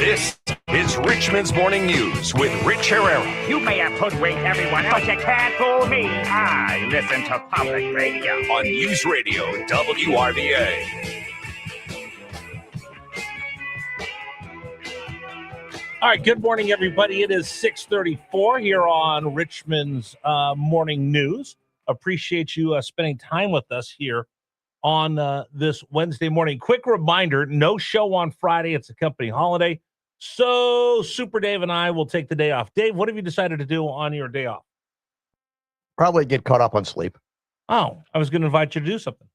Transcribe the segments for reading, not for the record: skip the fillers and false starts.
This is Richmond's Morning News with Rich Herrera. You may have hoodwinked everyone else, you can't fool me. I listen to public radio. On News Radio WRVA. All right, good morning, everybody. It is 6:34 here on Richmond's Morning News. Appreciate you spending time with us here on this Wednesday morning. Quick reminder, no show on Friday. It's a company holiday. So Super Dave and I will take the day off. Dave, what have you decided to do on your day off? Probably get caught up on sleep. Oh, I was going to invite you to do something.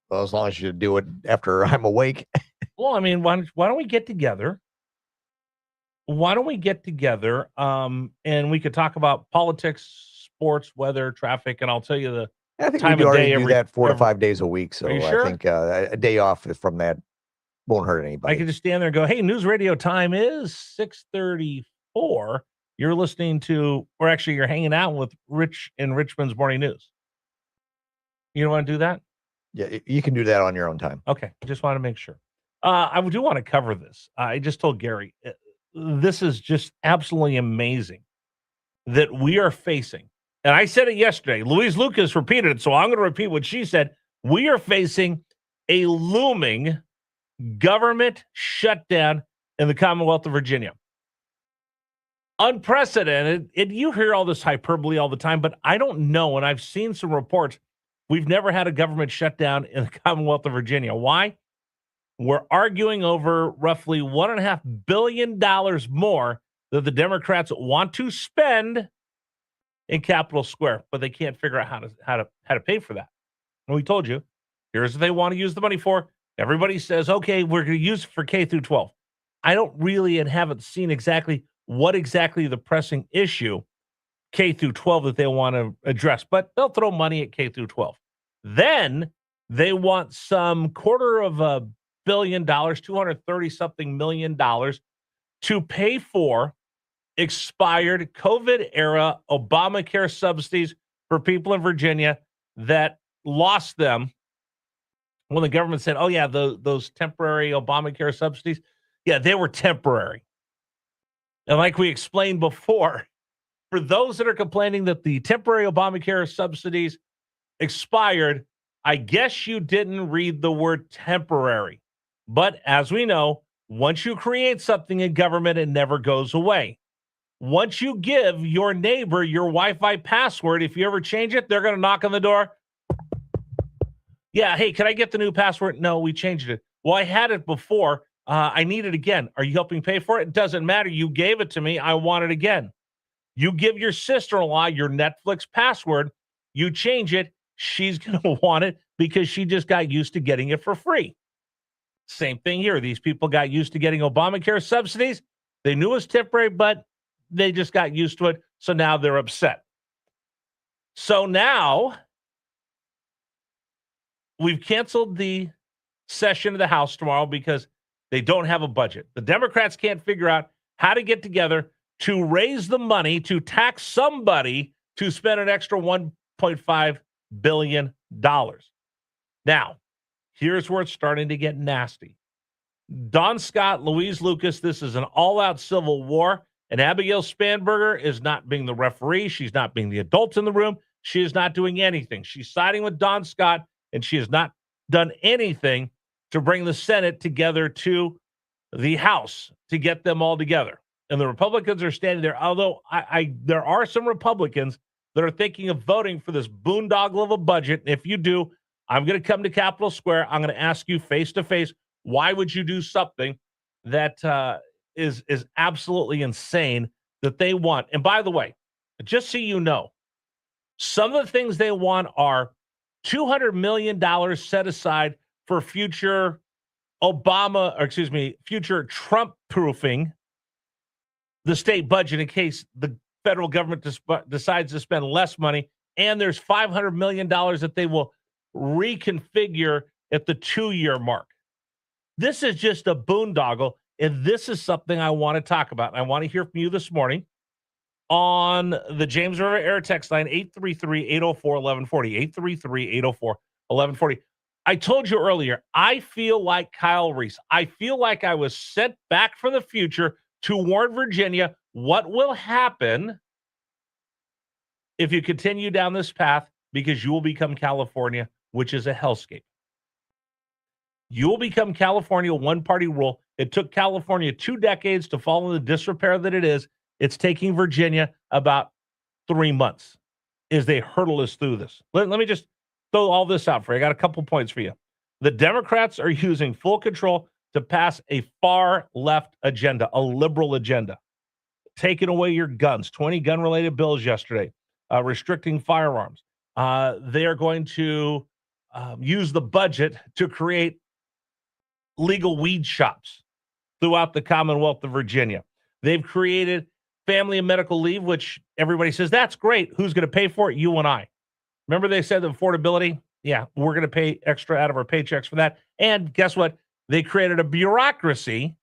Well, as long as you do it after I'm awake. Well, I mean, why don't we get together? And we could talk about politics, sports, weather, traffic, and I'll tell you the I think time we do of already day do that 4 to 5 days a week. So Are you sure? I think a day off from that won't hurt anybody. I can just stand there and go, hey, news radio time is 6:34. You're listening to, or actually you're hanging out with Rich in Richmond's Morning News. You don't want to do that? Yeah, you can do that on your own time. Okay, just want to make sure. I do want to cover this. I just told Gary, this is just absolutely amazing that we are facing, and I said it yesterday, Louise Lucas repeated it, so I'm going to repeat what she said. We are facing a looming government shutdown in the Commonwealth of Virginia. Unprecedented. And you hear all this hyperbole all the time, but I don't know, and I've seen some reports, we've never had a government shutdown in the Commonwealth of Virginia. Why? We're arguing over roughly $1.5 billion more that the Democrats want to spend in Capitol Square, but they can't figure out how to pay for that. And we told you, here's what they want to use the money for. Everybody says, okay, we're going to use it for K through 12. I don't really and haven't seen exactly what exactly the pressing issue K through 12 that they want to address, but they'll throw money at K through 12. Then they want some $250 million, $230-something million to pay for expired COVID-era Obamacare subsidies for people in Virginia that lost them when the government said, oh, yeah, those temporary Obamacare subsidies, yeah, they were temporary. And like we explained before, for those that are complaining that the temporary Obamacare subsidies expired, I guess you didn't read the word temporary. But as we know, once you create something in government, it never goes away. Once you give your neighbor your Wi-Fi password, if you ever change it, they're going to knock on the door. Yeah, hey, can I get the new password? No, we changed it. Well, I had it before. I need it again. Are you helping pay for it? It doesn't matter. You gave it to me. I want it again. You give your sister-in-law your Netflix password. You change it. She's going to want it because she just got used to getting it for free. Same thing here. These people got used to getting Obamacare subsidies. They knew it was temporary, but they just got used to it. So now they're upset. So now we've canceled the session of the House tomorrow because they don't have a budget. The Democrats can't figure out how to get together to raise the money to tax somebody to spend an extra $1.5 billion. Now, here's where it's starting to get nasty. Don Scott, Louise Lucas, this is an all-out civil war, and Abigail Spanberger is not being the referee. She's not being the adult in the room. She is not doing anything. She's siding with Don Scott, and she has not done anything to bring the Senate together to the House to get them all together. And the Republicans are standing there, although there are some Republicans that are thinking of voting for this boondoggle of a budget. If you do, I'm going to come to Capitol Square. I'm going to ask you face-to-face, why would you do something that is absolutely insane that they want? And by the way, just so you know, some of the things they want are $200 million set aside for future future Trump-proofing the state budget in case the federal government decides to spend less money. And there's $500 million that they will reconfigure at the 2-year mark. This is just a boondoggle, and this is something I want to talk about. I want to hear from you this morning on the James River Air text line, 833-804-1140, 833-804-1140. I told you earlier, I feel like Kyle Reese. I feel like I was sent back from the future to warn Virginia what will happen if you continue down this path, because you will become California, which is a hellscape. You will become California, one-party rule. It took California 2 decades to fall in the disrepair that it is. It's taking Virginia about 3 months as they hurdle us through this. Let me just throw all this out for you. I got a couple points for you. The Democrats are using full control to pass a far left agenda, a liberal agenda. Taking away your guns, 20 gun-related bills yesterday, restricting firearms. They are going to use the budget to create legal weed shops throughout the Commonwealth of Virginia. They've created family and medical leave, which everybody says, that's great. Who's going to pay for it? You and I. Remember they said the affordability? Yeah, we're going to pay extra out of our paychecks for that. And guess what? They created a bureaucracy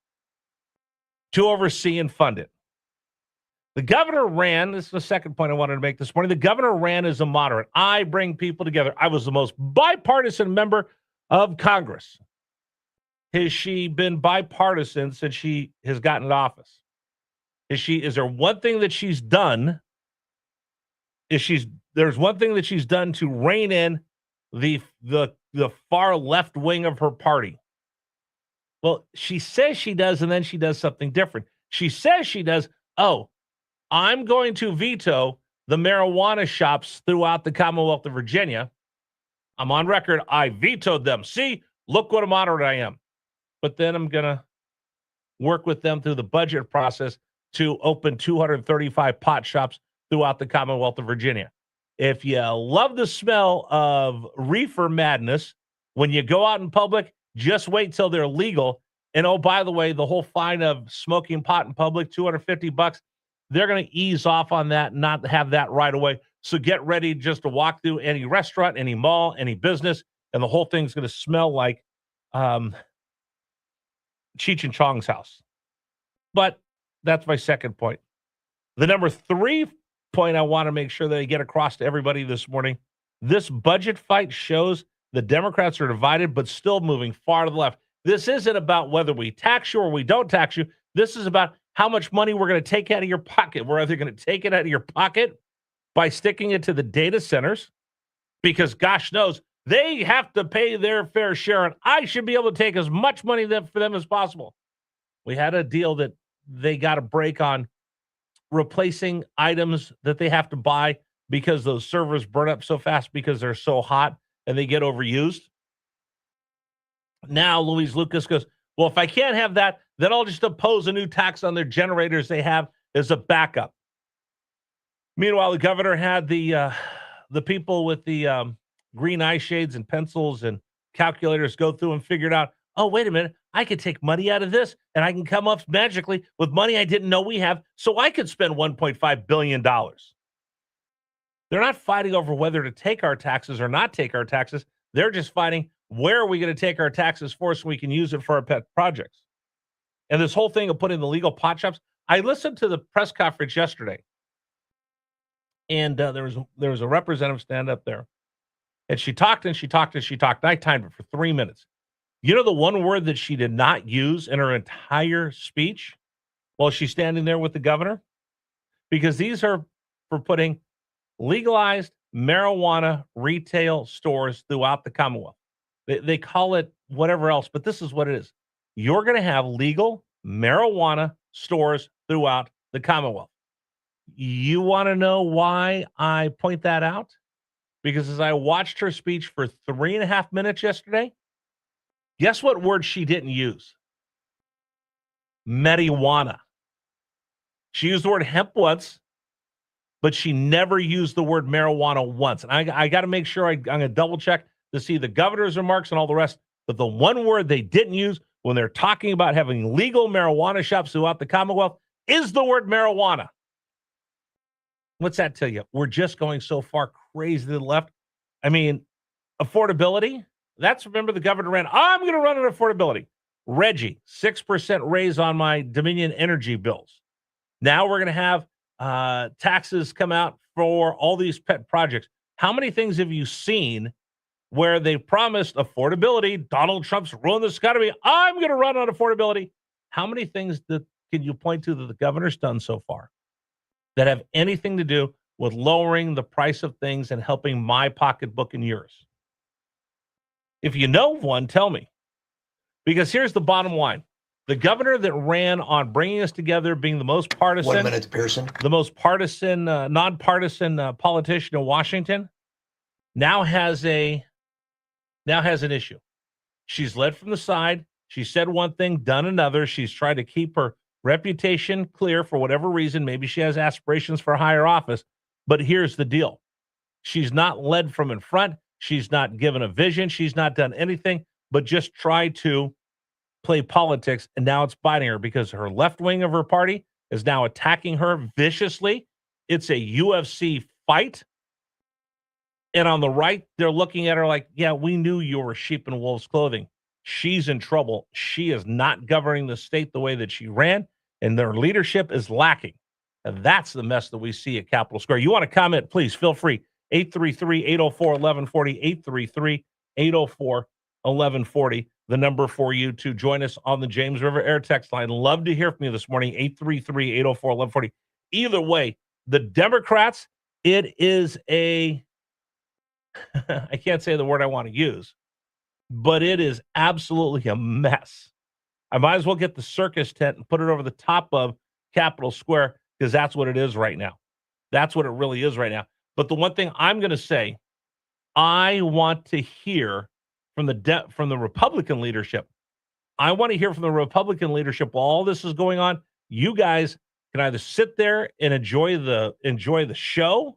to oversee and fund it. The governor ran, this is the second point I wanted to make this morning. The governor ran as a moderate. I bring people together. I was the most bipartisan member of Congress. Has she been bipartisan since she has gotten in office? Is there one thing that she's done? There's one thing that she's done to rein in the far left wing of her party. Well, she says she does, and then she does something different. She says she does, I'm going to veto the marijuana shops throughout the Commonwealth of Virginia. I'm on record. I vetoed them. See, look what a moderate I am. But then I'm going to work with them through the budget process to open 235 pot shops throughout the Commonwealth of Virginia. If you love the smell of reefer madness, when you go out in public, just wait till they're legal. And oh, by the way, the whole fine of smoking pot in public, $250, they're going to ease off on that and not have that right away. So get ready just to walk through any restaurant, any mall, any business, and the whole thing's going to smell like Cheech and Chong's house. But that's my second point. The number 3 point I want to make sure that I get across to everybody this morning, this budget fight shows the Democrats are divided, but still moving far to the left. This isn't about whether we tax you or we don't tax you. This is about how much money we're going to take out of your pocket. We're either going to take it out of your pocket by sticking it to the data centers, because gosh knows they have to pay their fair share, and I should be able to take as much money for them as possible. We had a deal that they got a break on replacing items that they have to buy because those servers burn up so fast because they're so hot and they get overused. Now Louise Lucas goes, well, if I can't have that, then I'll just impose a new tax on their generators they have as a backup. Meanwhile, the governor had the people with the green eye shades and pencils and calculators go through and figured out, oh, wait a minute, I could take money out of this and I can come up magically with money I didn't know we have, so I could spend $1.5 billion. They're not fighting over whether to take our taxes or not take our taxes. They're just fighting, where are we going to take our taxes for so we can use it for our pet projects? And this whole thing of putting the legal pot shops, I listened to the press conference yesterday, and there was a representative stand up there, and she talked and she talked and she talked. I timed it for 3 minutes. You know the one word that she did not use in her entire speech while she's standing there with the governor? Because these are for putting legalized marijuana retail stores throughout the Commonwealth. They call it whatever else, but this is what it is. You're going to have legal marijuana stores throughout the Commonwealth. You want to know why I point that out? Because as I watched her speech for 3.5 minutes yesterday, guess what word she didn't use? Marijuana. She used the word hemp once, but she never used the word marijuana once. And I got to make sure I'm going to double check to see the governor's remarks and all the rest. But the one word they didn't use when they're talking about having legal marijuana shops throughout the Commonwealth is the word marijuana. What's that tell you? We're just going so far crazy to the left. I mean, affordability. Remember the governor ran, I'm going to run on affordability. Reggie, 6% raise on my Dominion energy bills. Now we're going to have taxes come out for all these pet projects. How many things have you seen where they promised affordability. Donald Trump's ruined this economy. I'm going to run on affordability. How many things can you point to that the governor's done so far that have anything to do with lowering the price of things and helping my pocketbook and yours? If you know of one, tell me. Because here's the bottom line. The governor that ran on bringing us together, being the most partisan, 1 minute, Pearson. the most partisan, nonpartisan politician in Washington, now has an issue. She's led from the side. She said one thing, done another. She's tried to keep her reputation clear for whatever reason. Maybe she has aspirations for higher office. But here's the deal. She's not led from in front. She's not given a vision. She's not done anything but just tried to play politics. And now it's biting her because her left wing of her party is now attacking her viciously. It's a UFC fight. And on the right, they're looking at her like, yeah, we knew you were sheep in wolves' clothing. She's in trouble. She is not governing the state the way that she ran, and their leadership is lacking. And that's the mess that we see at Capitol Square. You want to comment, please feel free. 833-804-1140, 833-804-1140, the number for you to join us on the James River Air text line. Love to hear from you this morning, 833-804-1140. Either way, the Democrats, it is a, I can't say the word I want to use, but it is absolutely a mess. I might as well get the circus tent and put it over the top of Capitol Square because that's what it is right now. That's what it really is right now. But the one thing I'm going to say, I want to hear from the Republican leadership. I want to hear from the Republican leadership while all this is going on. You guys can either sit there and enjoy the show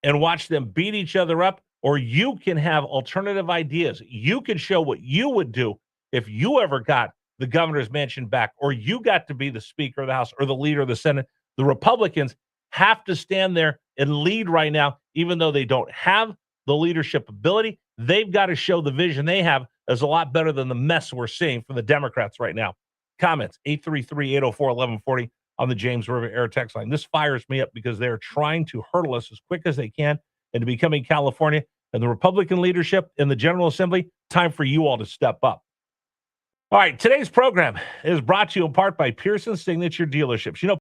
and watch them beat each other up, or you can have alternative ideas. You can show what you would do if you ever got the governor's mansion back, or you got to be the Speaker of the House or the leader of the Senate. The Republicans have to stand there and lead right now, even though they don't have the leadership ability. They've got to show the vision they have is a lot better than the mess we're seeing from the Democrats right now. Comments, 833-804-1140 on the James River Air text line. This fires me up because they're trying to hurdle us as quick as they can into becoming California. And the Republican leadership in the General Assembly, time for you all to step up. All right, today's program is brought to you in part by Pearson Signature Dealerships. You know,